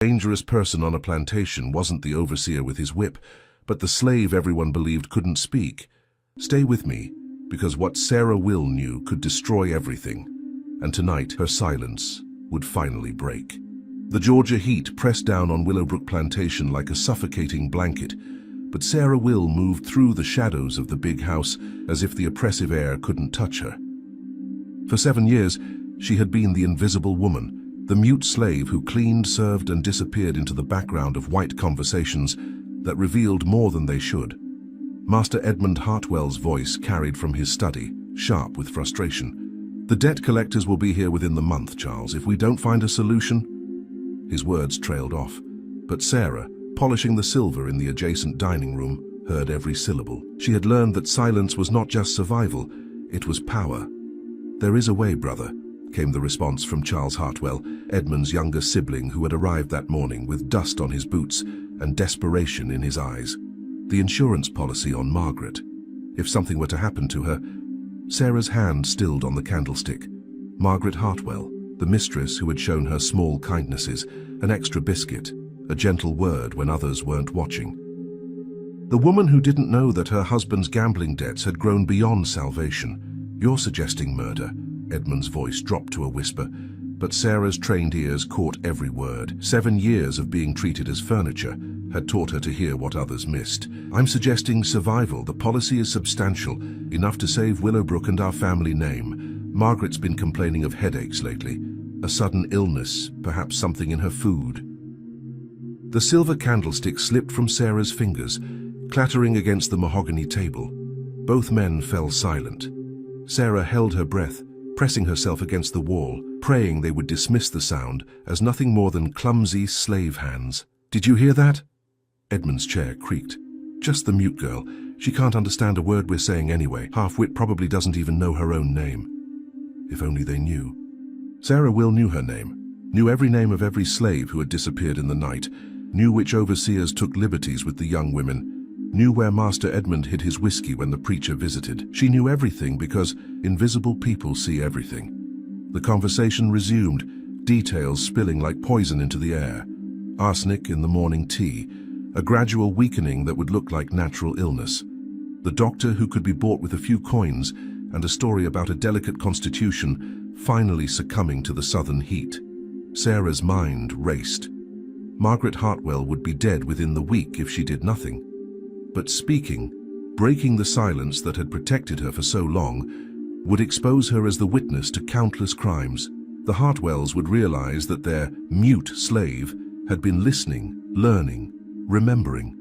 Dangerous person on a plantation wasn't the overseer with his whip, but the slave everyone believed couldn't speak. Stay with me, because what Sarah Will knew could destroy everything, and tonight her silence would finally break. The Georgia heat pressed down on Willowbrook Plantation like a suffocating blanket, but Sarah Will moved through the shadows of the big house as if the oppressive air couldn't touch her. For 7 years, she had been the invisible woman, the mute slave who cleaned, served, and disappeared into the background of white conversations that revealed more than they should. Master Edmund Hartwell's voice carried from his study, sharp with frustration. "The debt collectors will be here within the month, Charles, if we don't find a solution." His words trailed off, but Sarah, polishing the silver in the adjacent dining room, heard every syllable. She had learned that silence was not just survival, it was power. "There is a way, brother," came the response from Charles Hartwell, Edmund's younger sibling who had arrived that morning with dust on his boots and desperation in his eyes. "The insurance policy on Margaret. If something were to happen to her..." Sarah's hand stilled on the candlestick. Margaret Hartwell, the mistress who had shown her small kindnesses, an extra biscuit, a gentle word when others weren't watching. The woman who didn't know that her husband's gambling debts had grown beyond salvation. "You're suggesting murder." Edmund's voice dropped to a whisper, but Sarah's trained ears caught every word. 7 years of being treated as furniture had taught her to hear what others missed. "I'm suggesting survival. The policy is substantial, enough to save Willowbrook and our family name. Margaret's been complaining of headaches lately. A sudden illness, perhaps something in her food." The silver candlestick slipped from Sarah's fingers, clattering against the mahogany table. Both men fell silent. Sarah held her breath, pressing herself against the wall, praying they would dismiss the sound as nothing more than clumsy slave hands. "Did you hear that?" Edmund's chair creaked. "Just the mute girl. She can't understand a word we're saying anyway. Half-wit probably doesn't even know her own name." If only they knew. Sarah Will knew her name, knew every name of every slave who had disappeared in the night, knew which overseers took liberties with the young women, knew where Master Edmund hid his whiskey when the preacher visited. She knew everything because invisible people see everything. The conversation resumed, details spilling like poison into the air. Arsenic in the morning tea, a gradual weakening that would look like natural illness. The doctor who could be bought with a few coins, and a story about a delicate constitution finally succumbing to the southern heat. Sarah's mind raced. Margaret Hartwell would be dead within the week if she did nothing. But speaking, breaking the silence that had protected her for so long, would expose her as the witness to countless crimes. The Hartwells would realize that their mute slave had been listening, learning, remembering.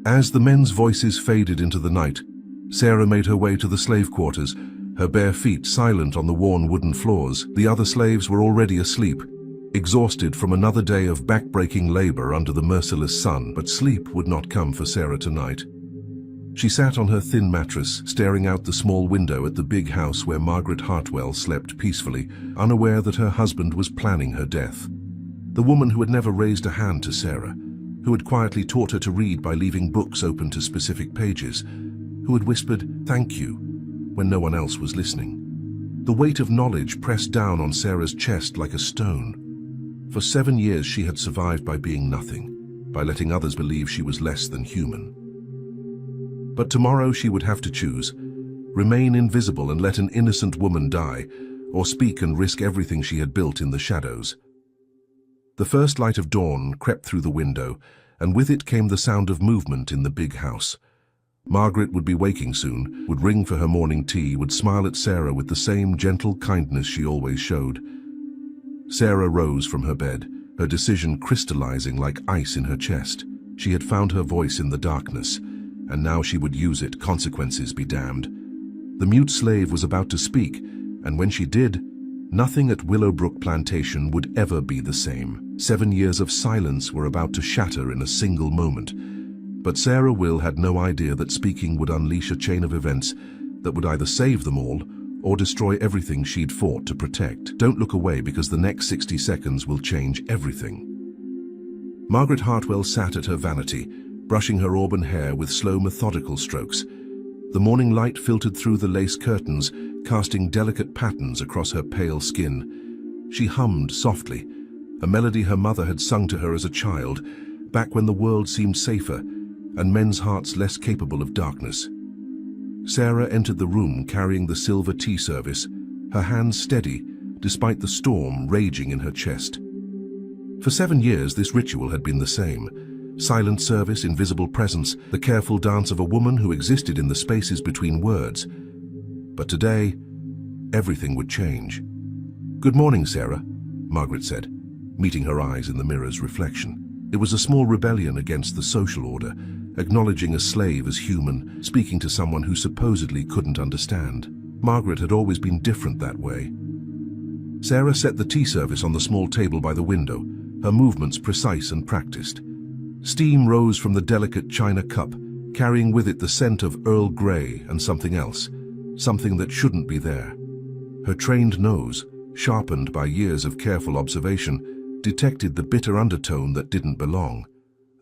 As the men's voices faded into the night, Sarah made her way to the slave quarters, her bare feet silent on the worn wooden floors. The other slaves were already asleep, exhausted from another day of back-breaking labor under the merciless sun, but sleep would not come for Sarah tonight. She sat on her thin mattress, staring out the small window at the big house where Margaret Hartwell slept peacefully, unaware that her husband was planning her death. The woman who had never raised a hand to Sarah, who had quietly taught her to read by leaving books open to specific pages, who had whispered, "Thank you," when no one else was listening. The weight of knowledge pressed down on Sarah's chest like a stone. For 7 years she had survived by being nothing, by letting others believe she was less than human. But tomorrow she would have to choose: remain invisible and let an innocent woman die, or speak and risk everything she had built in the shadows. The first light of dawn crept through the window, and with it came the sound of movement in the big house. Margaret would be waking soon, would ring for her morning tea, would smile at Sarah with the same gentle kindness she always showed. Sarah rose from her bed, her decision crystallizing like ice in her chest. She had found her voice in the darkness, and now she would use it, consequences be damned. The mute slave was about to speak, and when she did, nothing at Willowbrook Plantation would ever be the same. 7 years of silence were about to shatter in a single moment. But Sarah Will had no idea that speaking would unleash a chain of events that would either save them all or destroy everything she'd fought to protect. Don't look away, because the next 60 seconds will change everything. Margaret Hartwell sat at her vanity, brushing her auburn hair with slow, methodical strokes. The morning light filtered through the lace curtains, casting delicate patterns across her pale skin. She hummed softly, a melody her mother had sung to her as a child, back when the world seemed safer and men's hearts less capable of darkness. Sarah entered the room carrying the silver tea service, her hands steady despite the storm raging in her chest. For 7 years, this ritual had been the same. Silent service, invisible presence, the careful dance of a woman who existed in the spaces between words. But today, everything would change. "Good morning, Sarah," Margaret said, meeting her eyes in the mirror's reflection. It was a small rebellion against the social order, acknowledging a slave as human, speaking to someone who supposedly couldn't understand. Margaret had always been different that way. Sarah set the tea service on the small table by the window, her movements precise and practiced. Steam rose from the delicate china cup, carrying with it the scent of Earl Grey and something else, something that shouldn't be there. Her trained nose, sharpened by years of careful observation, detected the bitter undertone that didn't belong.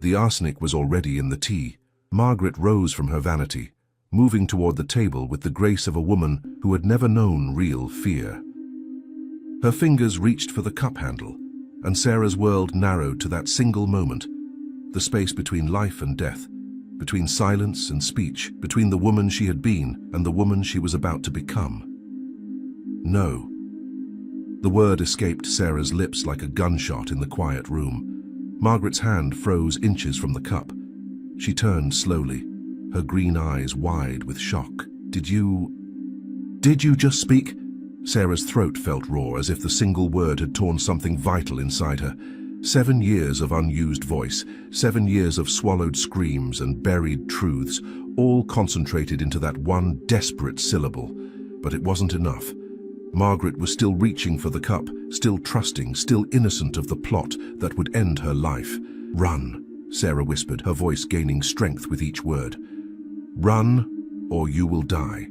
The arsenic was already in the tea. Margaret rose from her vanity, moving toward the table with the grace of a woman who had never known real fear. Her fingers reached for the cup handle, and Sarah's world narrowed to that single moment, the space between life and death, between silence and speech, between the woman she had been and the woman she was about to become. No. The word escaped Sarah's lips like a gunshot in the quiet room. Margaret's hand froze inches from the cup. She turned slowly, her green eyes wide with shock. Did you just speak?" Sarah's throat felt raw, as if the single word had torn something vital inside her. 7 years of unused voice, 7 years of swallowed screams and buried truths, all concentrated into that one desperate syllable. But it wasn't enough. Margaret was still reaching for the cup, still trusting, still innocent of the plot that would end her life. "Run," Sarah whispered, her voice gaining strength with each word. "Run, or you will die."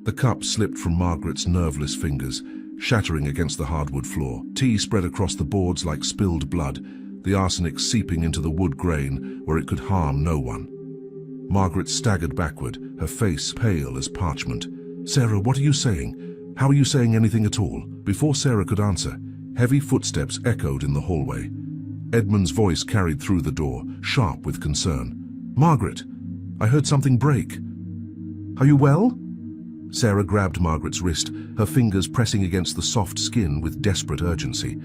The cup slipped from Margaret's nerveless fingers, shattering against the hardwood floor. Tea spread across the boards like spilled blood, the arsenic seeping into the wood grain where it could harm no one. Margaret staggered backward, her face pale as parchment. "Sarah, what are you saying? How are you saying anything at all?" Before Sarah could answer, heavy footsteps echoed in the hallway. Edmund's voice carried through the door, sharp with concern. "Margaret, I heard something break. Are you well?" Sarah grabbed Margaret's wrist, her fingers pressing against the soft skin with desperate urgency.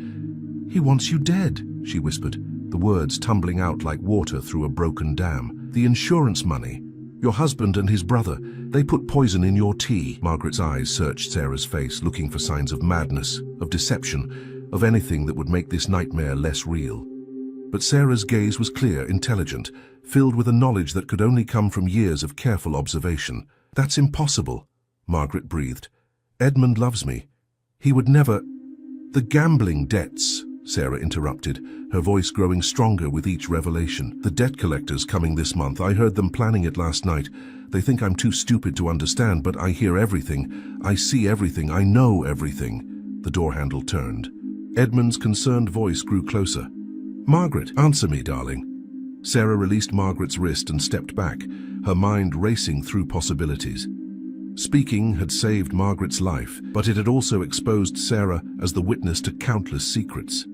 "He wants you dead," she whispered, the words tumbling out like water through a broken dam. "The insurance money. Your husband and his brother, they put poison in your tea." Margaret's eyes searched Sarah's face, looking for signs of madness, of deception, of anything that would make this nightmare less real. But Sarah's gaze was clear, intelligent, filled with a knowledge that could only come from years of careful observation. "That's impossible," Margaret breathed. "Edmund loves me. He would never—" "The gambling debts," Sarah interrupted, her voice growing stronger with each revelation. "The debt collectors coming this month. I heard them planning it last night. They think I'm too stupid to understand, but I hear everything. I see everything. I know everything." The door handle turned. Edmund's concerned voice grew closer. "Margaret, answer me, darling." Sarah released Margaret's wrist and stepped back, her mind racing through possibilities. Speaking had saved Margaret's life, but it had also exposed Sarah as the witness to countless secrets.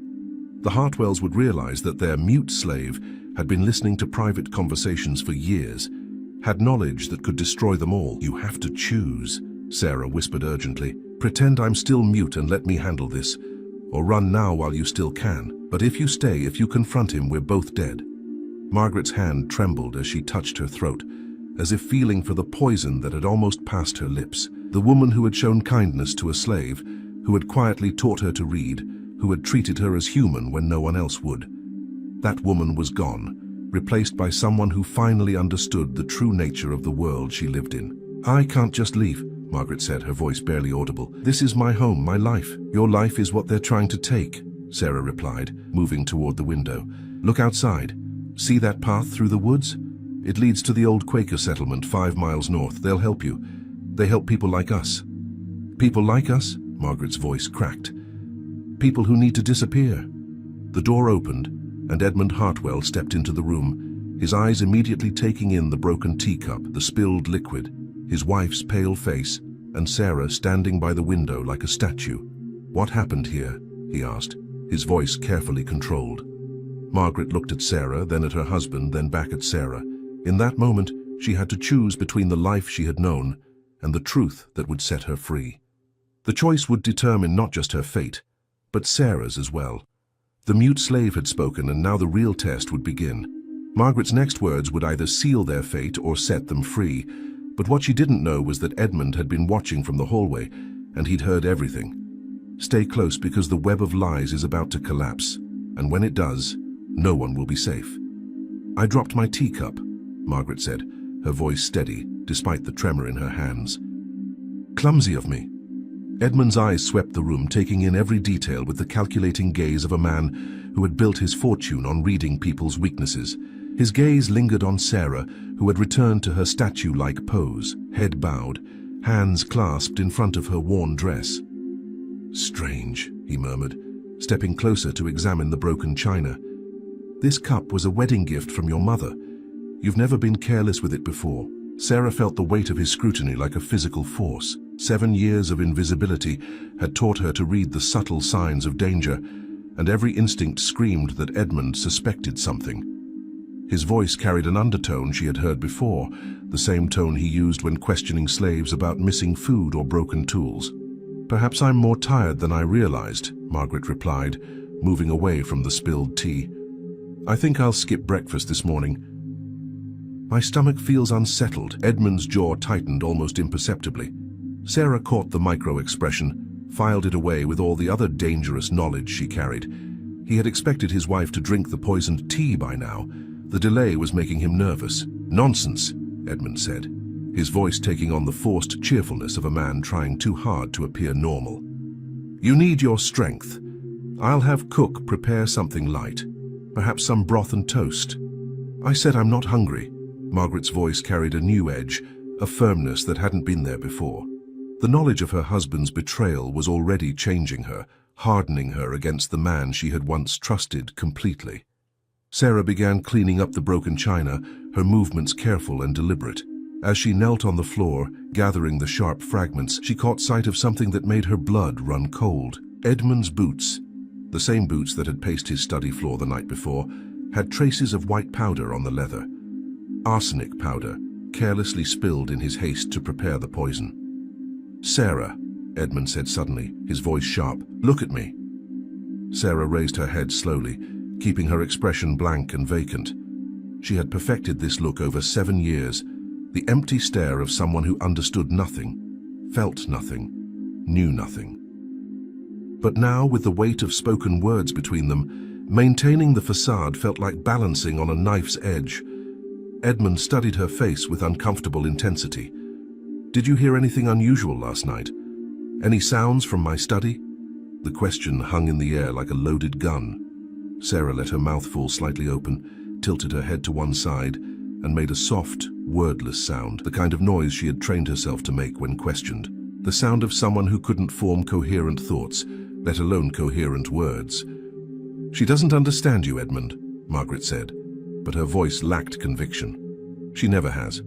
The Hartwells would realize that their mute slave had been listening to private conversations for years, had knowledge that could destroy them all. "You have to choose," Sarah whispered urgently. "Pretend I'm still mute and let me handle this. Or run now while you still can. But if you stay, if you confront him, we're both dead." Margaret's hand trembled as she touched her throat, as if feeling for the poison that had almost passed her lips. The woman who had shown kindness to a slave, who had quietly taught her to read, who had treated her as human when no one else would. That woman was gone, replaced by someone who finally understood the true nature of the world she lived in. "I can't just leave," Margaret said, her voice barely audible. "This is my home, my life." "Your life is what they're trying to take," Sarah replied, moving toward the window. "Look outside. See that path through the woods? It leads to the old Quaker settlement 5 miles north. They'll help you. They help people like us." "People like us?" Margaret's voice cracked. "People who need to disappear." The door opened, and Edmund Hartwell stepped into the room, his eyes immediately taking in the broken teacup, the spilled liquid, his wife's pale face, and Sarah standing by the window like a statue. "What happened here?" he asked, his voice carefully controlled. Margaret looked at Sarah, then at her husband, then back at Sarah. In that moment, she had to choose between the life she had known and the truth that would set her free. The choice would determine not just her fate, but Sarah's as well. The mute slave had spoken, and now the real test would begin. Margaret's next words would either seal their fate or set them free, but what she didn't know was that Edmund had been watching from the hallway, and he'd heard everything. Stay close, because the web of lies is about to collapse, and when it does, no one will be safe. I dropped my teacup, Margaret said, her voice steady, despite the tremor in her hands. Clumsy of me. Edmund's eyes swept the room, taking in every detail with the calculating gaze of a man who had built his fortune on reading people's weaknesses. His gaze lingered on Sarah, who had returned to her statue-like pose, head bowed, hands clasped in front of her worn dress. Strange, he murmured, stepping closer to examine the broken china. This cup was a wedding gift from your mother. You've never been careless with it before. Sarah felt the weight of his scrutiny like a physical force. 7 years of invisibility had taught her to read the subtle signs of danger, and every instinct screamed that Edmund suspected something. His voice carried an undertone she had heard before, the same tone he used when questioning slaves about missing food or broken tools. Perhaps I'm more tired than I realized, Margaret replied, moving away from the spilled tea. I think I'll skip breakfast this morning. My stomach feels unsettled. Edmund's jaw tightened almost imperceptibly. Sarah caught the micro-expression, filed it away with all the other dangerous knowledge she carried. He had expected his wife to drink the poisoned tea by now. The delay was making him nervous. Nonsense, Edmund said, his voice taking on the forced cheerfulness of a man trying too hard to appear normal. You need your strength. I'll have cook prepare something light, perhaps some broth and toast. I said I'm not hungry. Margaret's voice carried a new edge, a firmness that hadn't been there before. The knowledge of her husband's betrayal was already changing her, hardening her against the man she had once trusted completely. Sarah began cleaning up the broken china, her movements careful and deliberate. As she knelt on the floor, gathering the sharp fragments, she caught sight of something that made her blood run cold. Edmund's boots, the same boots that had paced his study floor the night before, had traces of white powder on the leather. Arsenic powder, carelessly spilled in his haste to prepare the poison. Sarah, Edmund said suddenly, his voice sharp, look at me. Sarah raised her head slowly, keeping her expression blank and vacant. She had perfected this look over 7 years, the empty stare of someone who understood nothing, felt nothing, knew nothing. But now, with the weight of spoken words between them, maintaining the facade felt like balancing on a knife's edge. Edmund studied her face with uncomfortable intensity. Did you hear anything unusual last night? Any sounds from my study? The question hung in the air like a loaded gun. Sarah let her mouth fall slightly open, tilted her head to one side, and made a soft, wordless sound, the kind of noise she had trained herself to make when questioned. The sound of someone who couldn't form coherent thoughts, let alone coherent words. She doesn't understand you, Edmund, Margaret said, but her voice lacked conviction. She never has.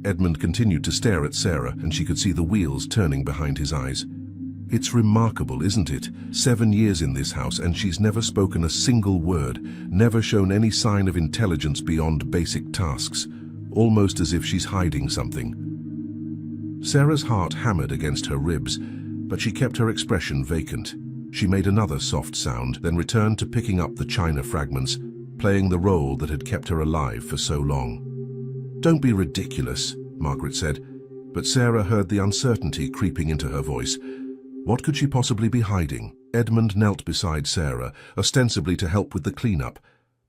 Edmund continued to stare at Sarah, and she could see the wheels turning behind his eyes. It's remarkable, isn't it? 7 years in this house, and she's never spoken a single word, never shown any sign of intelligence beyond basic tasks, almost as if she's hiding something. Sarah's heart hammered against her ribs, but she kept her expression vacant. She made another soft sound, then returned to picking up the china fragments, playing the role that had kept her alive for so long. Don't be ridiculous, Margaret said, but Sarah heard the uncertainty creeping into her voice. What could she possibly be hiding? Edmund knelt beside Sarah, ostensibly to help with the cleanup,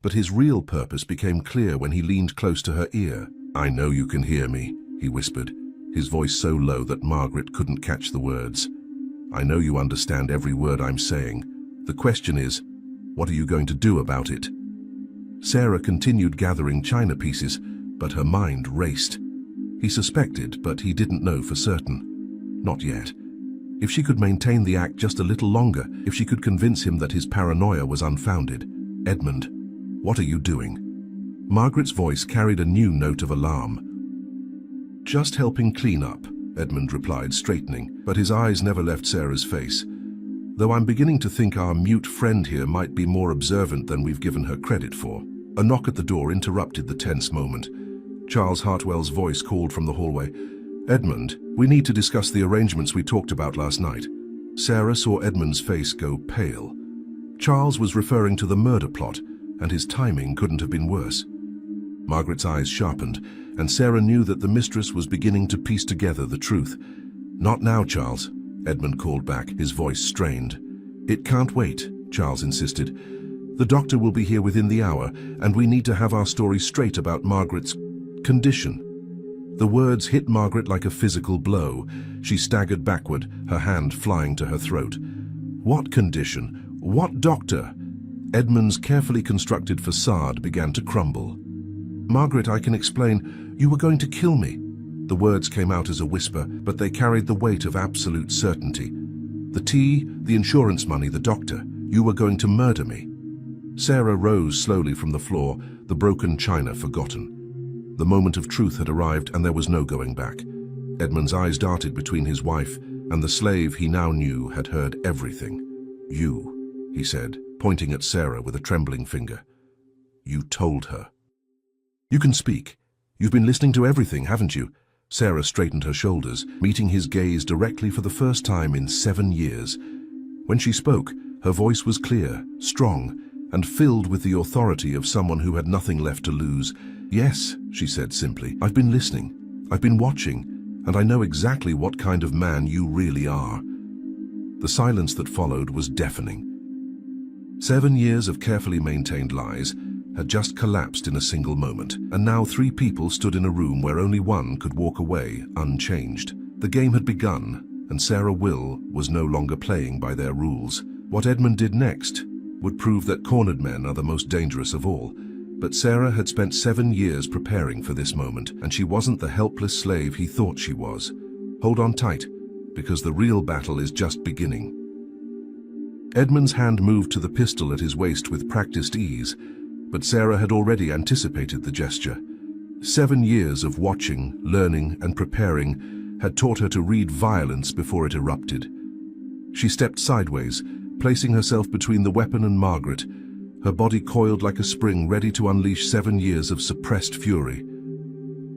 but his real purpose became clear when he leaned close to her ear. I know you can hear me, he whispered, his voice so low that Margaret couldn't catch the words. I know you understand every word I'm saying. The question is, what are you going to do about it? Sarah continued gathering china pieces, but her mind raced. He suspected, but he didn't know for certain. Not yet. If she could maintain the act just a little longer, if she could convince him that his paranoia was unfounded. Edmund, what are you doing? Margaret's voice carried a new note of alarm. Just helping clean up, Edmund replied, straightening, but his eyes never left Sarah's face. though I'm beginning to think our mute friend here might be more observant than we've given her credit for. A knock at the door interrupted the tense moment. Charles Hartwell's voice called from the hallway. "Edmund, we need to discuss the arrangements we talked about last night." Sarah saw Edmund's face go pale. Charles was referring to the murder plot, and his timing couldn't have been worse. Margaret's eyes sharpened, and Sarah knew that the mistress was beginning to piece together the truth. "Not now, Charles," Edmund called back, his voice strained. "It can't wait," Charles insisted. "The doctor will be here within the hour, and we need to have our story straight about Margaret's condition." The words hit Margaret like a physical blow. She staggered backward, her hand flying to her throat. What condition? What doctor? Edmund's carefully constructed facade began to crumble. "Margaret, I can explain. You were going to kill me." The words came out as a whisper, but they carried the weight of absolute certainty. "The tea, the insurance money, the doctor. You were going to murder me." Sarah rose slowly from the floor, the broken china forgotten. The moment of truth had arrived, and there was no going back. Edmund's eyes darted between his wife and the slave he now knew had heard everything. "You," he said, pointing at Sarah with a trembling finger. "You told her. You can speak. You've been listening to everything, haven't you?" Sarah straightened her shoulders, meeting his gaze directly for the first time in 7 years. When she spoke, her voice was clear, strong, and filled with the authority of someone who had nothing left to lose. "Yes," she said simply. "I've been listening. I've been watching, and I know exactly what kind of man you really are." The silence that followed was deafening. 7 years of carefully maintained lies had just collapsed in a single moment, and now 3 people stood in a room where only one could walk away unchanged. The game had begun, and Sarah Will was no longer playing by their rules. What Edmund did next would prove that cornered men are the most dangerous of all. But Sarah had spent 7 years preparing for this moment, and she wasn't the helpless slave he thought she was. Hold on tight, because the real battle is just beginning. Edmund's hand moved to the pistol at his waist with practiced ease, but Sarah had already anticipated the gesture. 7 years of watching, learning, and preparing had taught her to read violence before it erupted. She stepped sideways, placing herself between the weapon and Margaret, her body coiled like a spring ready to unleash 7 years of suppressed fury.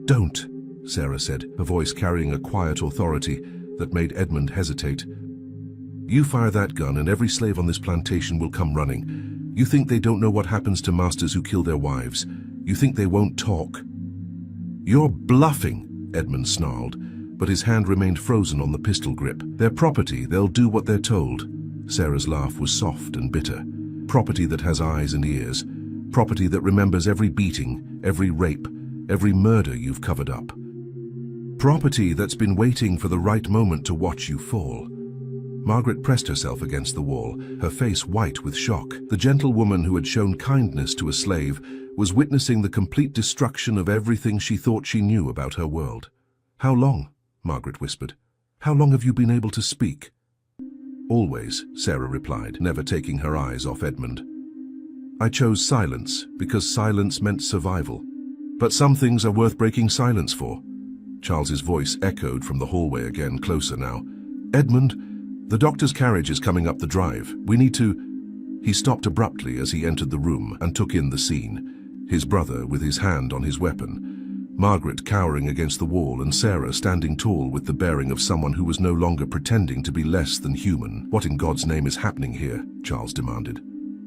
"Don't," Sarah said, her voice carrying a quiet authority that made Edmund hesitate. "You fire that gun and every slave on this plantation will come running. You think they don't know what happens to masters who kill their wives? You think they won't talk?" "You're bluffing," Edmund snarled, but his hand remained frozen on the pistol grip. "Their property, they'll do what they're told." Sarah's laugh was soft and bitter. "Property that has eyes and ears. Property that remembers every beating, every rape, every murder you've covered up. Property that's been waiting for the right moment to watch you fall." Margaret pressed herself against the wall, her face white with shock. The gentle woman who had shown kindness to a slave was witnessing the complete destruction of everything she thought she knew about her world. "How long?" Margaret whispered. "How long have you been able to speak?" "Always," Sarah replied, never taking her eyes off Edmund. "I chose silence because silence meant survival. But some things are worth breaking silence for." Charles's voice echoed from the hallway again, closer now. "Edmund, the doctor's carriage is coming up the drive. We need to—" He stopped abruptly as he entered the room and took in the scene. His brother with his hand on his weapon, Margaret cowering against the wall, and Sarah standing tall with the bearing of someone who was no longer pretending to be less than human. "What in God's name is happening here?" Charles demanded.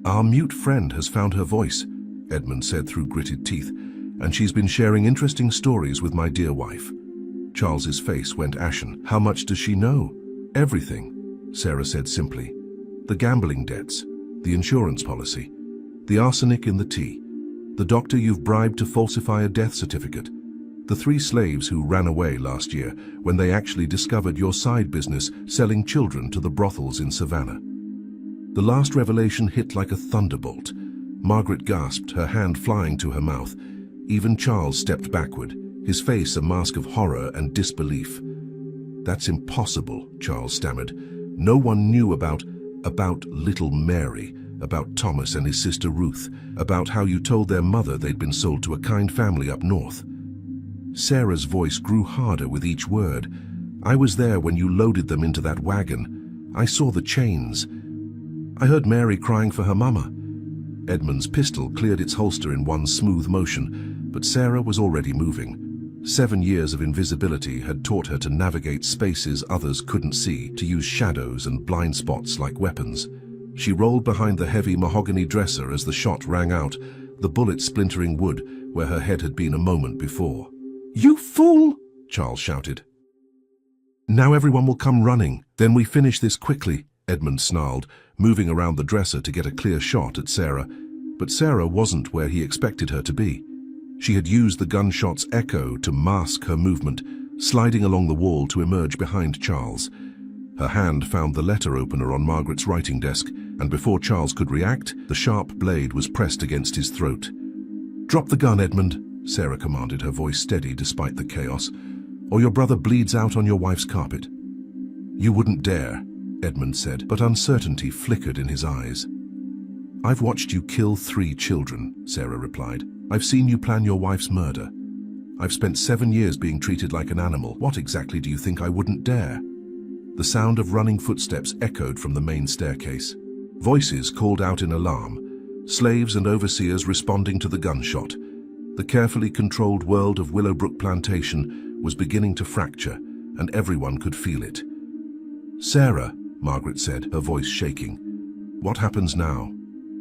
"Our mute friend has found her voice," Edmund said through gritted teeth, "and she's been sharing interesting stories with my dear wife." Charles's face went ashen. "How much does she know?" "Everything," Sarah said simply. "The gambling debts, the insurance policy, the arsenic in the tea, the doctor you've bribed to falsify a death certificate, the 3 slaves who ran away last year when they actually discovered your side business selling children to the brothels in Savannah." The last revelation hit like a thunderbolt. Margaret gasped, her hand flying to her mouth. Even Charles stepped backward, his face a mask of horror and disbelief. "That's impossible," Charles stammered. "No one knew about little Mary, about Thomas and his sister Ruth, about how you told their mother they'd been sold to a kind family up north." Sarah's voice grew harder with each word. "I was there when you loaded them into that wagon. I saw the chains. I heard Mary crying for her mama. Edmund's pistol cleared its holster in one smooth motion, but Sarah was already moving. 7 years of invisibility had taught her to navigate spaces others couldn't see, to use shadows and blind spots like weapons. She rolled behind the heavy mahogany dresser as the shot rang out, the bullet splintering wood where her head had been a moment before. "You fool!" Charles shouted. "Now everyone will come running, then we finish this quickly," Edmund snarled, moving around the dresser to get a clear shot at Sarah. But Sarah wasn't where he expected her to be. She had used the gunshot's echo to mask her movement, sliding along the wall to emerge behind Charles. Her hand found the letter opener on Margaret's writing desk, and before Charles could react, the sharp blade was pressed against his throat. "Drop the gun, Edmund," Sarah commanded, her voice steady despite the chaos, "or your brother bleeds out on your wife's carpet." "You wouldn't dare," Edmund said, but uncertainty flickered in his eyes. "I've watched you kill 3 children," Sarah replied. "I've seen you plan your wife's murder. I've spent 7 years being treated like an animal. What exactly do you think I wouldn't dare?" The sound of running footsteps echoed from the main staircase. Voices called out in alarm, slaves and overseers responding to the gunshot. The carefully controlled world of Willowbrook Plantation was beginning to fracture, and everyone could feel it. "Sarah," Margaret said, her voice shaking. "What happens now?"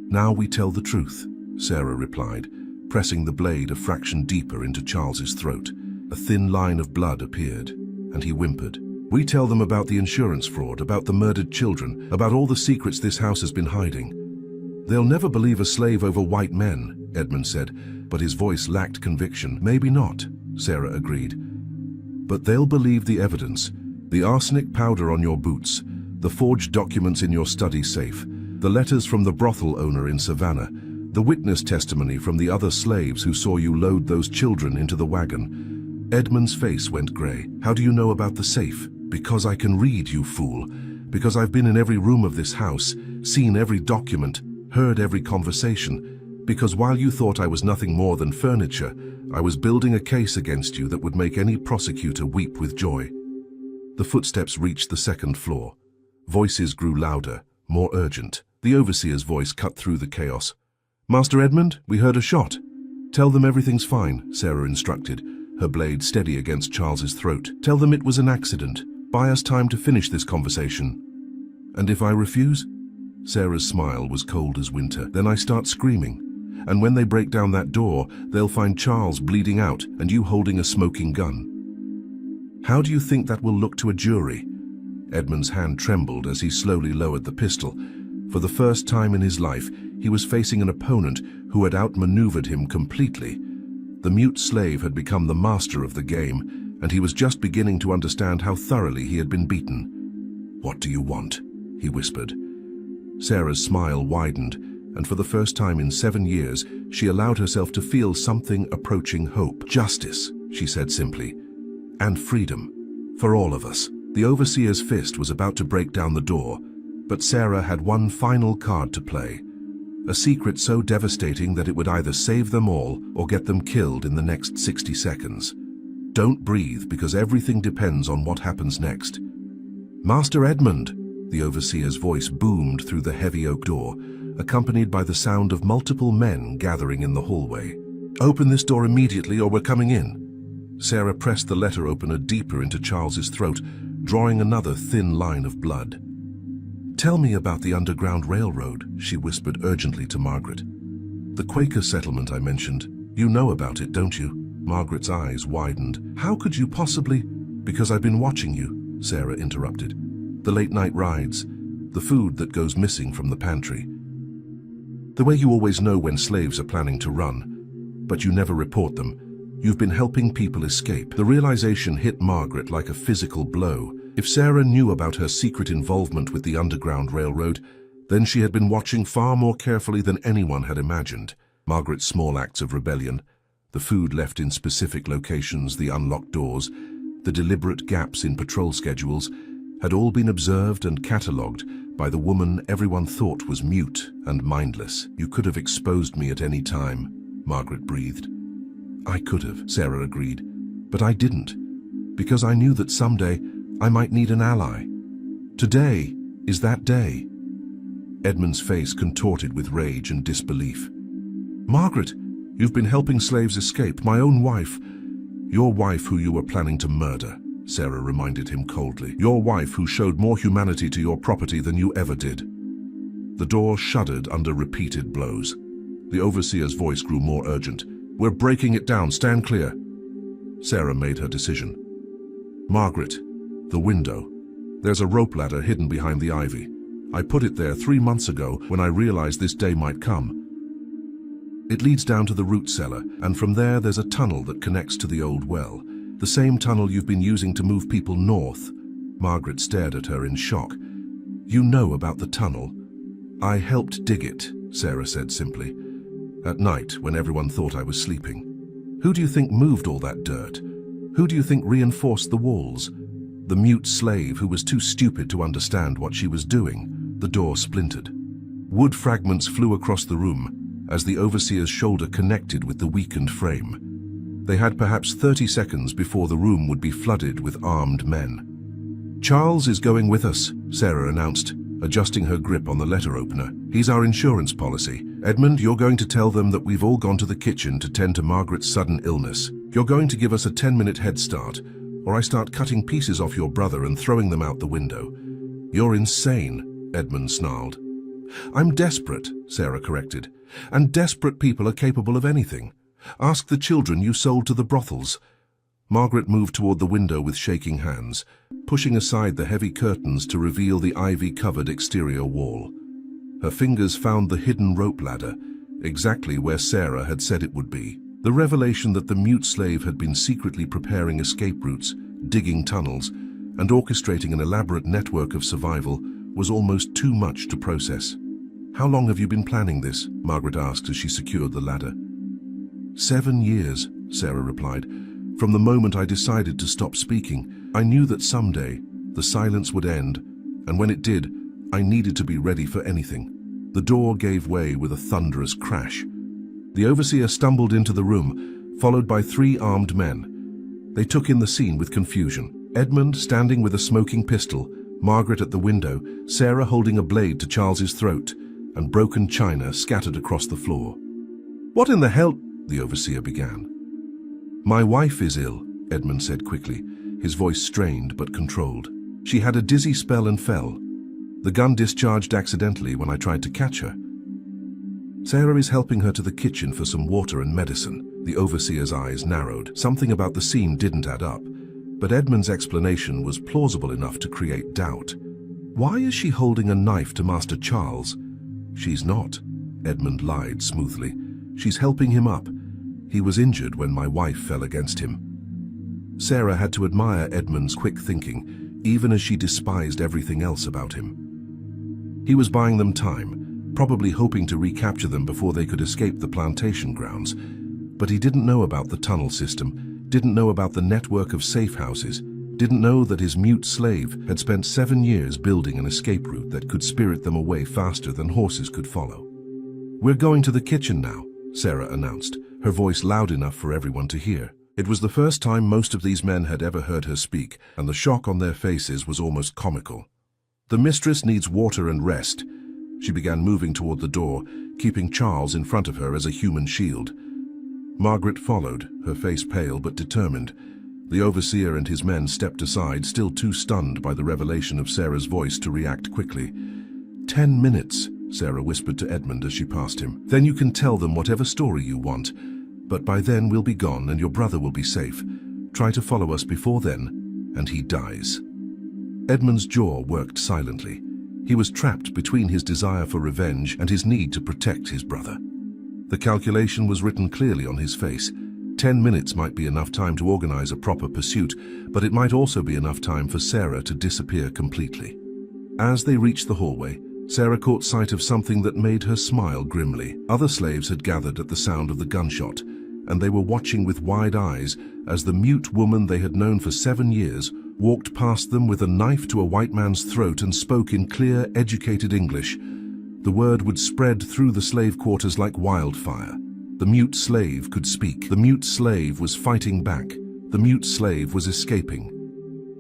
"Now we tell the truth," Sarah replied, pressing the blade a fraction deeper into Charles's throat. A thin line of blood appeared, and he whimpered. "We tell them about the insurance fraud, about the murdered children, about all the secrets this house has been hiding." "They'll never believe a slave over white men," Edmund said, but his voice lacked conviction. "Maybe not," Sarah agreed. "But they'll believe the evidence. The arsenic powder on your boots, the forged documents in your study safe, the letters from the brothel owner in Savannah, the witness testimony from the other slaves who saw you load those children into the wagon." Edmund's face went grey. "How do you know about the safe?" "Because I can read, you fool. Because I've been in every room of this house, seen every document, heard every conversation. Because while you thought I was nothing more than furniture, I was building a case against you that would make any prosecutor weep with joy." The footsteps reached the second floor. Voices grew louder, more urgent. The overseer's voice cut through the chaos. "Master Edmund, we heard a shot." "Tell them everything's fine," Sarah instructed, her blade steady against Charles's throat. "Tell them it was an accident. Buy us time to finish this conversation." "And if I refuse?" Sarah's smile was cold as winter. "Then I start screaming. And when they break down that door, they'll find Charles bleeding out and you holding a smoking gun. How do you think that will look to a jury?" Edmund's hand trembled as he slowly lowered the pistol. For the first time in his life, he was facing an opponent who had outmaneuvered him completely. The mute slave had become the master of the game, and he was just beginning to understand how thoroughly he had been beaten. "What do you want?" he whispered. Sarah's smile widened, and for the first time in 7 years, she allowed herself to feel something approaching hope. "Justice," she said simply, "and freedom. For all of us." The overseer's fist was about to break down the door, but Sarah had one final card to play. A secret so devastating that it would either save them all or get them killed in the next 60 seconds. "Don't breathe, because everything depends on what happens next." "Master Edmund!" The overseer's voice boomed through the heavy oak door, accompanied by the sound of multiple men gathering in the hallway. "Open this door immediately or we're coming in." Sarah pressed the letter opener deeper into Charles's throat, drawing another thin line of blood. "Tell me about the Underground Railroad," she whispered urgently to Margaret. "The Quaker settlement I mentioned. You know about it, don't you?" Margaret's eyes widened. "How could you possibly—" "Because I've been watching you," Sarah interrupted. "The late-night rides, the food that goes missing from the pantry. The way you always know when slaves are planning to run, but you never report them. You've been helping people escape." The realization hit Margaret like a physical blow. If Sarah knew about her secret involvement with the Underground Railroad, then she had been watching far more carefully than anyone had imagined. Margaret's small acts of rebellion, the food left in specific locations, the unlocked doors, the deliberate gaps in patrol schedules, had all been observed and catalogued by the woman everyone thought was mute and mindless. "You could have exposed me at any time," Margaret breathed. "I could have," Sarah agreed, "but I didn't, because I knew that someday I might need an ally. Today is that day." Edmund's face contorted with rage and disbelief. "Margaret, you've been helping slaves escape, my own wife." "Your wife who you were planning to murder," Sarah reminded him coldly. "Your wife who showed more humanity to your property than you ever did." The door shuddered under repeated blows. The overseer's voice grew more urgent. "We're breaking it down, stand clear." Sarah made her decision. "Margaret, the window. There's a rope ladder hidden behind the ivy. I put it there 3 months ago when I realized this day might come. It leads down to the root cellar, and from there there's a tunnel that connects to the old well. The same tunnel you've been using to move people north." Margaret stared at her in shock. "You know about the tunnel?" "I helped dig it," Sarah said simply. "At night, when everyone thought I was sleeping. Who do you think moved all that dirt? Who do you think reinforced the walls? The mute slave who was too stupid to understand what she was doing." The door splintered. Wood fragments flew across the room as the overseer's shoulder connected with the weakened frame. They had perhaps 30 seconds before the room would be flooded with armed men. "Charles is going with us," Sarah announced, adjusting her grip on the letter opener. "He's our insurance policy. Edmund, you're going to tell them that we've all gone to the kitchen to tend to Margaret's sudden illness. You're going to give us a 10-minute head start, or I start cutting pieces off your brother and throwing them out the window." "You're insane," Edmund snarled. "I'm desperate," Sarah corrected. "And desperate people are capable of anything. Ask the children you sold to the brothels." Margaret moved toward the window with shaking hands, pushing aside the heavy curtains to reveal the ivy-covered exterior wall. Her fingers found the hidden rope ladder, exactly where Sarah had said it would be. The revelation that the mute slave had been secretly preparing escape routes, digging tunnels, and orchestrating an elaborate network of survival was almost too much to process. "How long have you been planning this?" Margaret asked as she secured the ladder. 7 years, Sarah replied. "From the moment I decided to stop speaking, I knew that someday the silence would end, and when it did, I needed to be ready for anything." The door gave way with a thunderous crash. The overseer stumbled into the room, followed by 3 armed men. They took in the scene with confusion. Edmund standing with a smoking pistol, Margaret at the window, Sarah holding a blade to Charles's throat, and broken china scattered across the floor. "What in the hell?" the overseer began. "My wife is ill," Edmund said quickly, his voice strained but controlled. "She had a dizzy spell and fell. The gun discharged accidentally when I tried to catch her. Sarah is helping her to the kitchen for some water and medicine." The overseer's eyes narrowed. Something about the scene didn't add up, but Edmund's explanation was plausible enough to create doubt. "Why is she holding a knife to Master Charles?" "She's not," Edmund lied smoothly. "She's helping him up. He was injured when my wife fell against him." Sarah had to admire Edmund's quick thinking, even as she despised everything else about him. He was buying them time, probably hoping to recapture them before they could escape the plantation grounds. But he didn't know about the tunnel system, didn't know about the network of safe houses, didn't know that his mute slave had spent 7 years building an escape route that could spirit them away faster than horses could follow. "We're going to the kitchen now," Sarah announced, her voice loud enough for everyone to hear. It was the first time most of these men had ever heard her speak, and the shock on their faces was almost comical. "The mistress needs water and rest." She began moving toward the door, keeping Charles in front of her as a human shield. Margaret followed, her face pale but determined. The overseer and his men stepped aside, still too stunned by the revelation of Sarah's voice to react quickly. 10 minutes, Sarah whispered to Edmund as she passed him. "Then you can tell them whatever story you want. But by then we'll be gone and your brother will be safe. Try to follow us before then, and he dies." Edmund's jaw worked silently. He was trapped between his desire for revenge and his need to protect his brother. The calculation was written clearly on his face. 10 minutes might be enough time to organize a proper pursuit, but it might also be enough time for Sarah to disappear completely. As they reached the hallway, Sarah caught sight of something that made her smile grimly. Other slaves had gathered at the sound of the gunshot, and they were watching with wide eyes as the mute woman they had known for 7 years walked past them with a knife to a white man's throat and spoke in clear, educated English. The word would spread through the slave quarters like wildfire. The mute slave could speak. The mute slave was fighting back. The mute slave was escaping.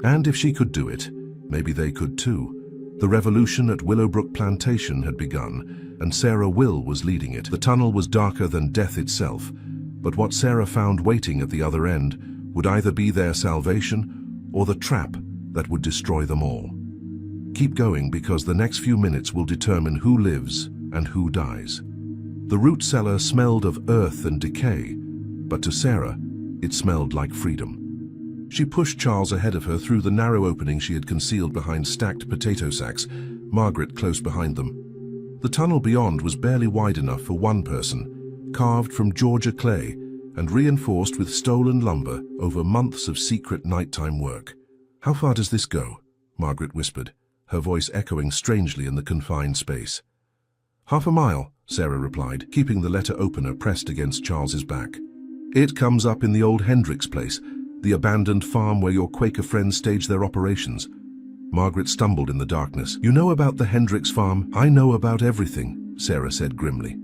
And if she could do it, maybe they could too. The revolution at Willowbrook Plantation had begun, and Sarah Will was leading it. The tunnel was darker than death itself, but what Sarah found waiting at the other end would either be their salvation or the trap that would destroy them all. Keep going, because the next few minutes will determine who lives and who dies. The root cellar smelled of earth and decay, but to Sarah, it smelled like freedom. She pushed Charles ahead of her through the narrow opening she had concealed behind stacked potato sacks, Margaret close behind them. The tunnel beyond was barely wide enough for one person, carved from Georgia clay and reinforced with stolen lumber over months of secret nighttime work. "How far does this go?" Margaret whispered, her voice echoing strangely in the confined space. "Half a mile," Sarah replied, keeping the letter opener pressed against Charles's back. "It comes up in the old Hendricks place, the abandoned farm where your Quaker friends staged their operations." Margaret stumbled in the darkness. "You know about the Hendricks farm?" "I know about everything," Sarah said grimly.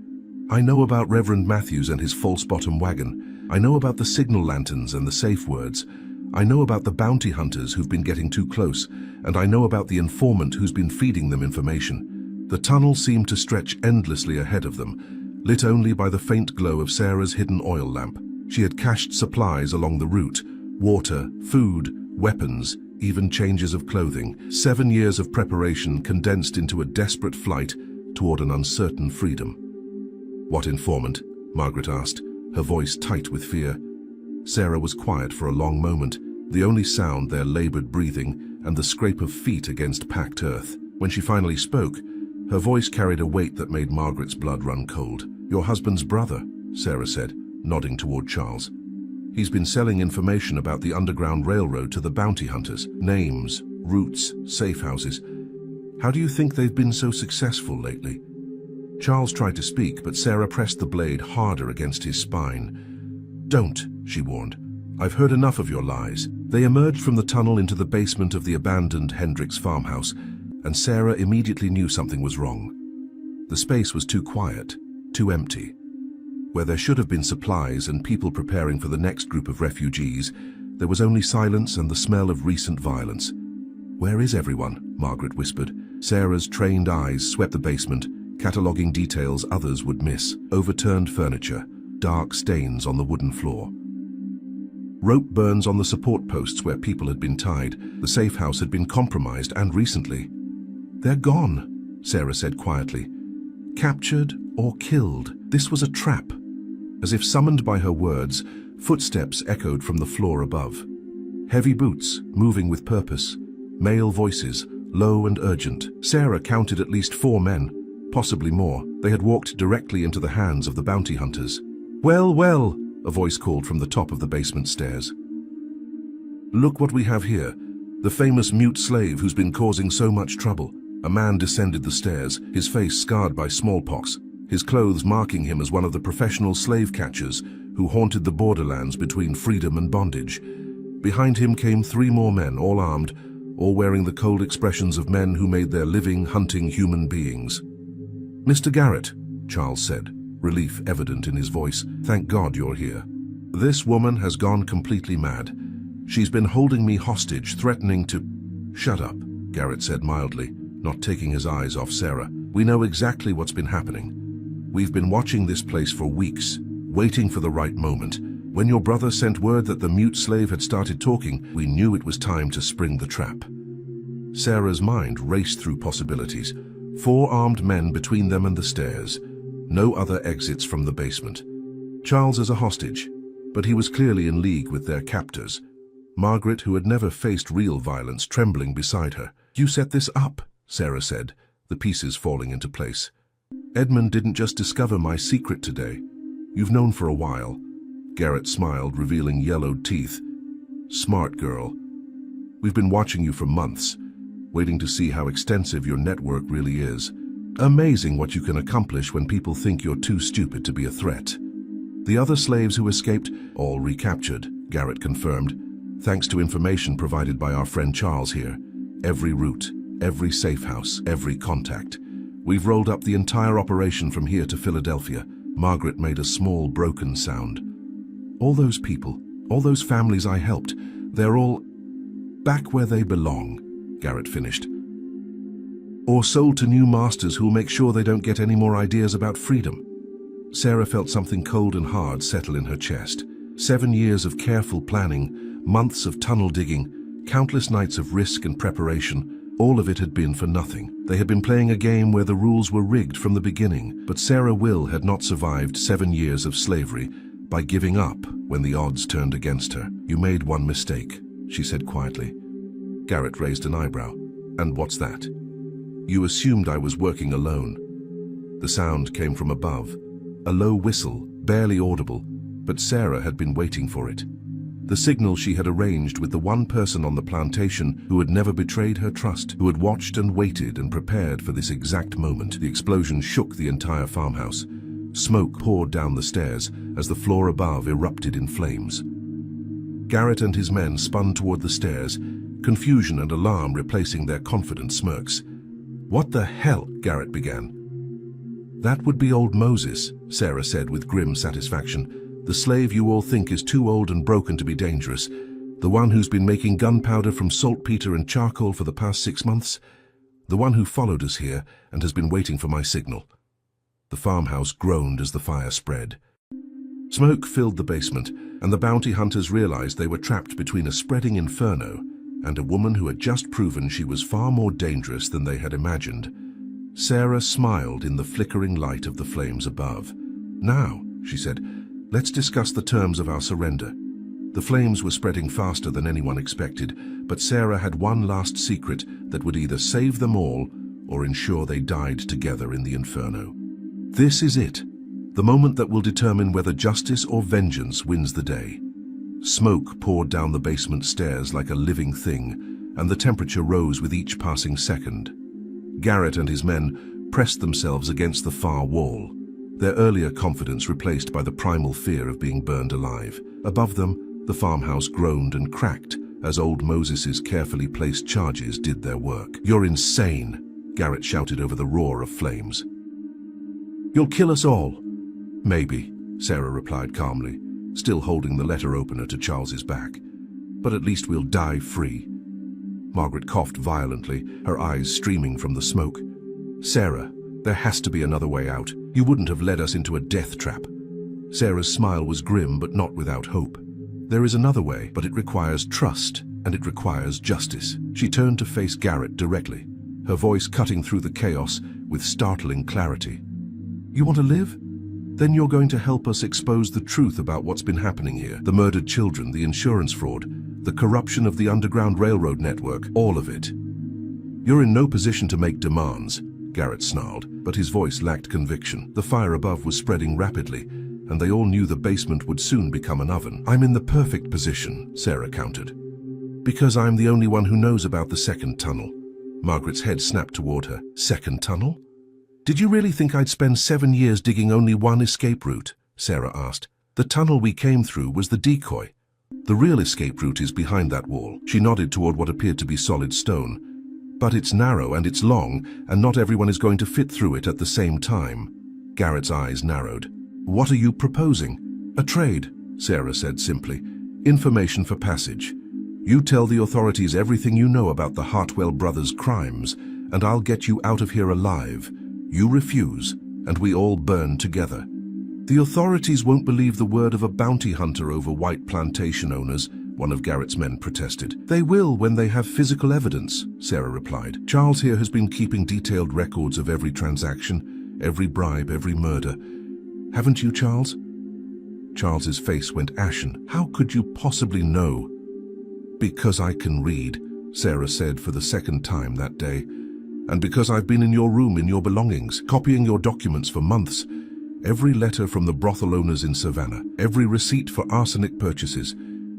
"I know about Reverend Matthews and his false-bottom wagon. I know about the signal lanterns and the safe words. I know about the bounty hunters who've been getting too close, and I know about the informant who's been feeding them information." The tunnel seemed to stretch endlessly ahead of them, lit only by the faint glow of Sarah's hidden oil lamp. She had cached supplies along the route: water, food, weapons, even changes of clothing. 7 years of preparation condensed into a desperate flight toward an uncertain freedom. "What informant?" Margaret asked, her voice tight with fear. Sarah was quiet for a long moment, the only sound their labored breathing and the scrape of feet against packed earth. When she finally spoke, her voice carried a weight that made Margaret's blood run cold. "Your husband's brother," Sarah said, nodding toward Charles. "He's been selling information about the Underground Railroad to the bounty hunters. Names, routes, safe houses. How do you think they've been so successful lately?" Charles tried to speak, but Sarah pressed the blade harder against his spine. "Don't," she warned. "I've heard enough of your lies." They emerged from the tunnel into the basement of the abandoned Hendricks farmhouse, and Sarah immediately knew something was wrong. The space was too quiet, too empty. Where there should have been supplies and people preparing for the next group of refugees, there was only silence and the smell of recent violence. "Where is everyone?" Margaret whispered. Sarah's trained eyes swept the basement, cataloguing details others would miss: overturned furniture, dark stains on the wooden floor, rope burns on the support posts where people had been tied. The safe house had been compromised, and recently. "They're gone," Sarah said quietly. "Captured or killed. This was a trap." As if summoned by her words, footsteps echoed from the floor above. Heavy boots, moving with purpose. Male voices, low and urgent. Sarah counted at least 4 men, possibly more. They had walked directly into the hands of the bounty hunters. "Well, well," a voice called from the top of the basement stairs. "Look what we have here. The famous mute slave who's been causing so much trouble." A man descended the stairs, his face scarred by smallpox, his clothes marking him as one of the professional slave catchers who haunted the borderlands between freedom and bondage. Behind him came 3 more men, all armed, all wearing the cold expressions of men who made their living hunting human beings. "Mr. Garrett," Charles said, relief evident in his voice, "thank God you're here. This woman has gone completely mad. She's been holding me hostage, threatening to—" "Shut up," Garrett said mildly, not taking his eyes off Sarah. "We know exactly what's been happening. We've been watching this place for weeks, waiting for the right moment. When your brother sent word that the mute slave had started talking, we knew it was time to spring the trap." Sarah's mind raced through possibilities. 4 armed men between them and the stairs. No other exits from the basement. Charles as a hostage, but he was clearly in league with their captors. Margaret, who had never faced real violence, trembling beside her. "You set this up," Sarah said, the pieces falling into place. "Edmund didn't just discover my secret today. You've known for a while." Garrett smiled, revealing yellowed teeth. "Smart girl. We've been watching you for months, waiting to see how extensive your network really is. Amazing what you can accomplish when people think you're too stupid to be a threat." "The other slaves who escaped, all recaptured," Garrett confirmed, "thanks to information provided by our friend Charles here. Every route, every safe house, every contact. We've rolled up the entire operation from here to Philadelphia." Margaret made a small, broken sound. "All those people, all those families I helped, they're all back where they belong," Garrett finished. or sold to new masters who'll make sure they don't get any more ideas about freedom. Sarah felt something cold and hard settle in her chest. 7 years of careful planning, months of tunnel digging, countless nights of risk and preparation, all of it had been for nothing. They had been playing a game where the rules were rigged from the beginning, but Sarah Will had not survived 7 years of slavery by giving up when the odds turned against her. "You made one mistake," she said quietly. Garrett raised an eyebrow. "And what's that?" "You assumed I was working alone." The sound came from above, a low whistle, barely audible, but Sarah had been waiting for it. The signal she had arranged with the one person on the plantation who had never betrayed her trust, who had watched and waited and prepared for this exact moment. The explosion shook the entire farmhouse. Smoke poured down the stairs as the floor above erupted in flames. Garrett and his men spun toward the stairs, confusion and alarm replacing their confident smirks. "What the hell?" Garrett began. "That would be old Moses," Sarah said with grim satisfaction. "The slave you all think is too old and broken to be dangerous. The one who's been making gunpowder from saltpeter and charcoal for the past 6 months. The one who followed us here and has been waiting for my signal." The farmhouse groaned as the fire spread. Smoke filled the basement, and the bounty hunters realized they were trapped between a spreading inferno and a woman who had just proven she was far more dangerous than they had imagined. Sarah smiled in the flickering light of the flames above. "Now," she said, "let's discuss the terms of our surrender." The flames were spreading faster than anyone expected, but Sarah had one last secret that would either save them all or ensure they died together in the inferno. This is it, the moment that will determine whether justice or vengeance wins the day. Smoke poured down the basement stairs like a living thing, and the temperature rose with each passing second. Garrett and his men pressed themselves against the far wall, their earlier confidence replaced by the primal fear of being burned alive. Above them, the farmhouse groaned and cracked as old Moses's carefully placed charges did their work. "You're insane," Garrett shouted over the roar of flames. "You'll kill us all." "Maybe," Sarah replied calmly, still holding the letter opener to Charles's back. "But at least we'll die free." Margaret coughed violently, her eyes streaming from the smoke. "Sarah, there has to be another way out. You wouldn't have led us into a death trap." Sarah's smile was grim but not without hope. "There is another way, but it requires trust, and it requires justice." She turned to face Garrett directly, her voice cutting through the chaos with startling clarity. "You want to live? Then you're going to help us expose the truth about what's been happening here. The murdered children, the insurance fraud, the corruption of the Underground Railroad network, all of it." "You're in no position to make demands," Garrett snarled, but his voice lacked conviction. The fire above was spreading rapidly, and they all knew the basement would soon become an oven. "I'm in the perfect position," Sarah countered. "Because I'm the only one who knows about the second tunnel." Margaret's head snapped toward her. "Second tunnel? Did you really think I'd spend 7 years digging only one escape route?" Sarah asked. "The tunnel we came through was the decoy. The real escape route is behind that wall." She nodded toward what appeared to be solid stone. "But it's narrow and it's long, and not everyone is going to fit through it at the same time." Garrett's eyes narrowed. "What are you proposing?" "A trade," Sarah said simply. "Information for passage. You tell the authorities everything you know about the Hartwell brothers' crimes, and I'll get you out of here alive. You refuse, and we all burn together." "The authorities won't believe the word of a bounty hunter over white plantation owners," one of Garrett's men protested. "They will when they have physical evidence," Sarah replied. "Charles here has been keeping detailed records of every transaction, every bribe, every murder. Haven't you, Charles?" Charles's face went ashen. "How could you possibly know?" "Because I can read," Sarah said for the second time that day. "And because I've been in your room in your belongings, copying your documents for months. Every letter from the brothel owners in Savannah, every receipt for arsenic purchases,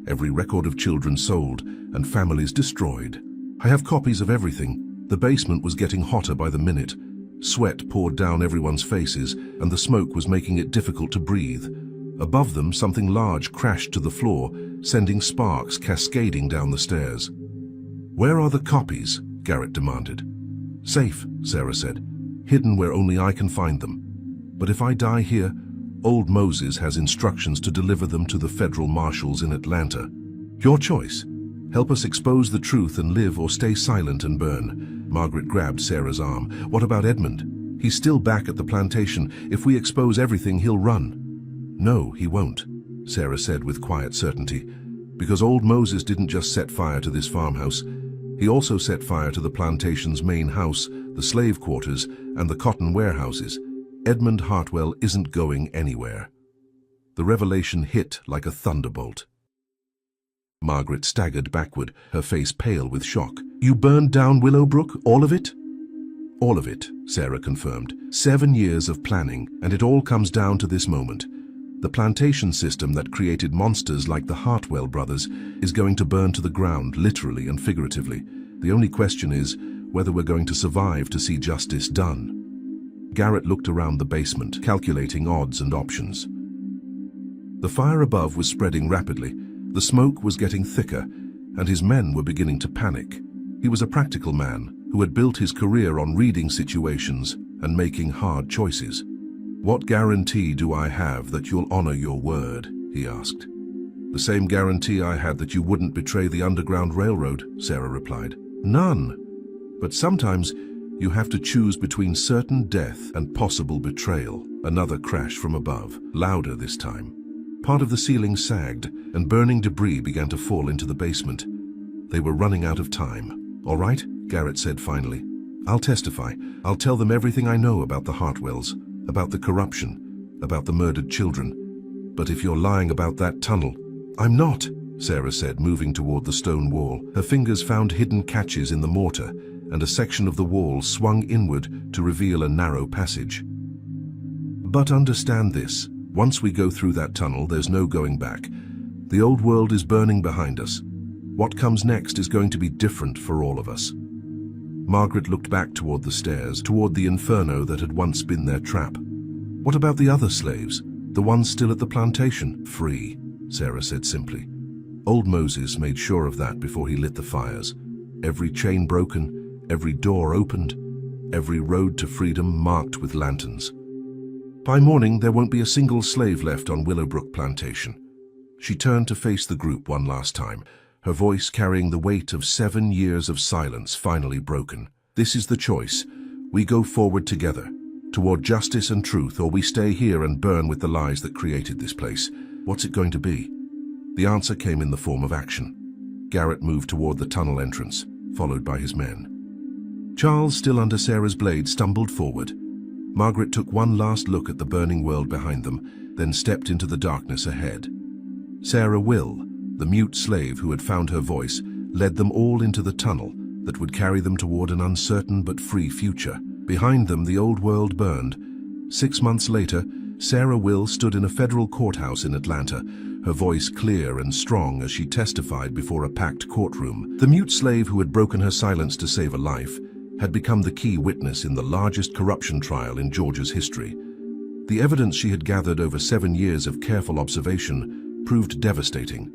every record of children sold and families destroyed. I have copies of everything." The basement was getting hotter by the minute. Sweat poured down everyone's faces, and the smoke was making it difficult to breathe. Above them, something large crashed to the floor, sending sparks cascading down the stairs. "Where are the copies?" Garrett demanded. "Safe," Sarah said, "hidden where only I can find them. But if I die here, old Moses has instructions to deliver them to the federal marshals in Atlanta. Your choice. Help us expose the truth and live, or stay silent and burn." Margaret grabbed Sarah's arm. "What about Edmund? He's still back at the plantation. If we expose everything, he'll run." "No, he won't," Sarah said with quiet certainty, "because old Moses didn't just set fire to this farmhouse. He also set fire to the plantation's main house, the slave quarters, and the cotton warehouses. Edmund Hartwell isn't going anywhere." The revelation hit like a thunderbolt. Margaret staggered backward, her face pale with shock. "You burned down Willowbrook, all of it?" "All of it," Sarah confirmed. 7 years of planning, and it all comes down to this moment. The plantation system that created monsters like the Hartwell brothers is going to burn to the ground, literally and figuratively. The only question is whether we're going to survive to see justice done. Garrett looked around the basement, calculating odds and options. The fire above was spreading rapidly. The smoke was getting thicker, and his men were beginning to panic. He was a practical man who had built his career on reading situations and making hard choices. "What guarantee do I have that you'll honor your word?" he asked. "The same guarantee I had that you wouldn't betray the Underground Railroad," Sarah replied. "None. But sometimes you have to choose between certain death and possible betrayal." Another crash from above, louder this time. Part of the ceiling sagged, and burning debris began to fall into the basement. They were running out of time. "All right," Garrett said finally. "I'll testify. I'll tell them everything I know about the Hartwells, about the corruption, about the murdered children. But if you're lying about that tunnel—" "I'm not," Sarah said, moving toward the stone wall. Her fingers found hidden catches in the mortar, and a section of the wall swung inward to reveal a narrow passage. "But understand this. Once we go through that tunnel, there's no going back. The old world is burning behind us. What comes next is going to be different for all of us." Margaret looked back toward the stairs, toward the inferno that had once been their trap. "What about the other slaves? The ones still at the plantation?" "Free," Sarah said simply. "Old Moses made sure of that before he lit the fires. Every chain broken, every door opened, every road to freedom marked with lanterns. By morning, there won't be a single slave left on Willowbrook Plantation." She turned to face the group one last time, her voice carrying the weight of 7 years of silence finally broken. "This is the choice. We go forward together, toward justice and truth, or we stay here and burn with the lies that created this place. What's it going to be?" The answer came in the form of action. Garrett moved toward the tunnel entrance, followed by his men. Charles, still under Sarah's blade, stumbled forward. Margaret took one last look at the burning world behind them, then stepped into the darkness ahead. Sarah Will, the mute slave who had found her voice, led them all into the tunnel that would carry them toward an uncertain but free future. Behind them, the old world burned. 6 months later, Sarah Will stood in a federal courthouse in Atlanta, her voice clear and strong as she testified before a packed courtroom. The mute slave who had broken her silence to save a life had become the key witness in the largest corruption trial in Georgia's history. The evidence she had gathered over 7 years of careful observation proved devastating.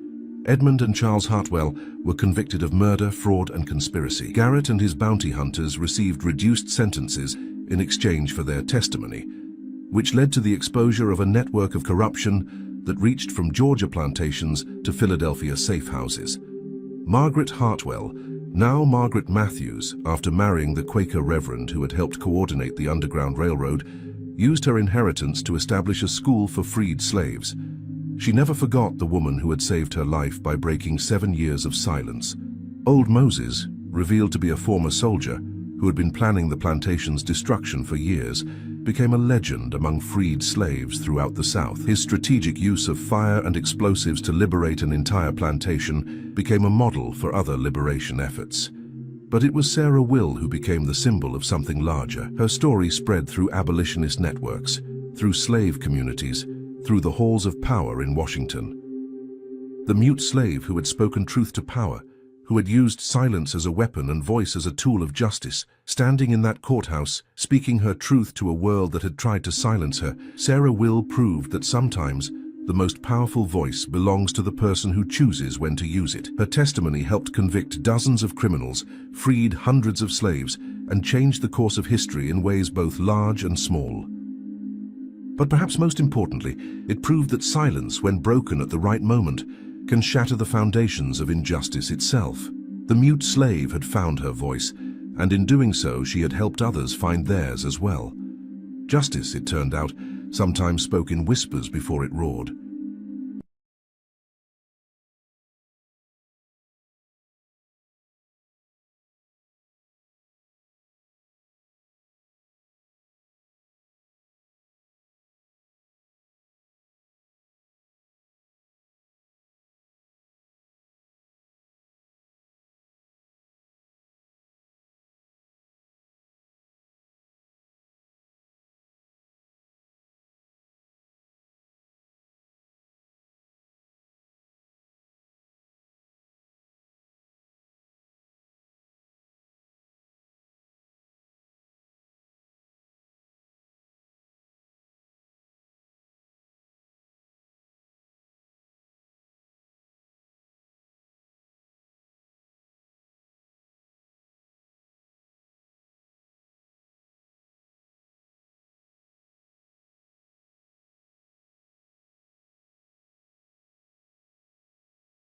Edmund and Charles Hartwell were convicted of murder, fraud, and conspiracy. Garrett and his bounty hunters received reduced sentences in exchange for their testimony, which led to the exposure of a network of corruption that reached from Georgia plantations to Philadelphia safe houses. Margaret Hartwell, now Margaret Matthews, after marrying the Quaker reverend who had helped coordinate the Underground Railroad, used her inheritance to establish a school for freed slaves. She never forgot the woman who had saved her life by breaking 7 years of silence. Old Moses, revealed to be a former soldier who had been planning the plantation's destruction for years, became a legend among freed slaves throughout the South. His strategic use of fire and explosives to liberate an entire plantation became a model for other liberation efforts. But it was Sarah Will who became the symbol of something larger. Her story spread through abolitionist networks, through slave communities, through the halls of power in Washington. The mute slave who had spoken truth to power, who had used silence as a weapon and voice as a tool of justice, standing in that courthouse, speaking her truth to a world that had tried to silence her, Sarah Will proved that sometimes the most powerful voice belongs to the person who chooses when to use it. Her testimony helped convict dozens of criminals, freed hundreds of slaves, and changed the course of history in ways both large and small. But perhaps most importantly, it proved that silence, when broken at the right moment, can shatter the foundations of injustice itself. The mute slave had found her voice, and in doing so she had helped others find theirs as well. Justice, it turned out, sometimes spoke in whispers before it roared.